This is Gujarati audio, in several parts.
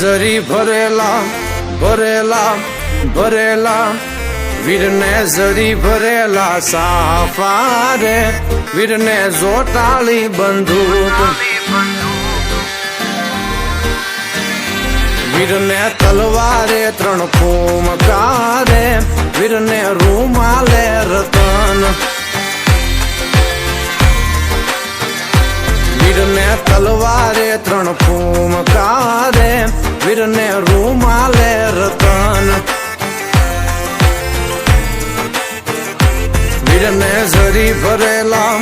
જરી ભરેલા ભરેલા ભરેલા વીરને જરી ભરેલા સાફા રે વીરને જોટાળી બંદૂક વીરને તલવારે 3 ફૂમકારે વીરને રૂમાલે રતન વીરને તલવારે 3 ફૂમકારે વીરને રૂમાલે રતન વીરને જરી ભરેલા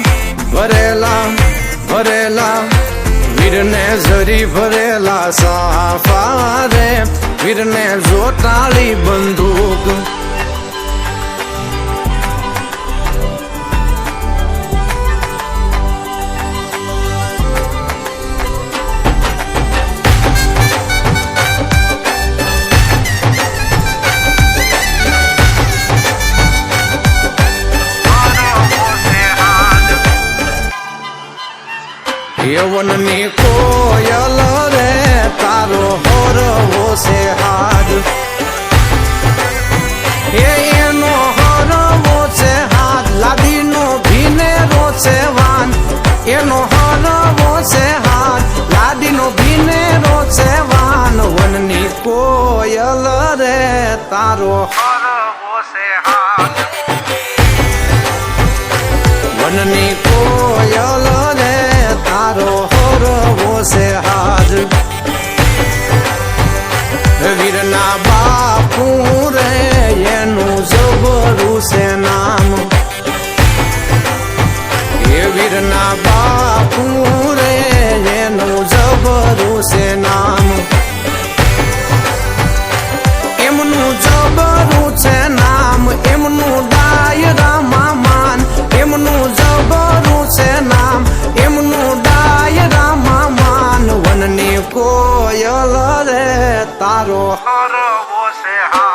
ભરેલા ભરેલા વીરને જરી ભરેલા સાફા રે વીરને જોટાળી બંદૂક યવનની કોયલ રે તારો હરવો છે હાથ એનો હરવો છે હાથ લાદીનો ભીનેરો છે વાન એનો હરવો છે હાથ લાદીનો ભીનેરો છે વાન વનની કોયલ રે તારો હરવો છે હાથ વનની કોયલ રે તારો હરવો છે હાથ વીરના બાપુ રે એનું જબરું છે નામ એ વીરના બાપુ રે એનું જબરું છે નામ એમનું જબરું છે નામ એમનું ડાયરામાં માન એમનું જબરું છે નામ એમનું ડાયરામાં માન વનની કોયલ રે તારો હરવો છે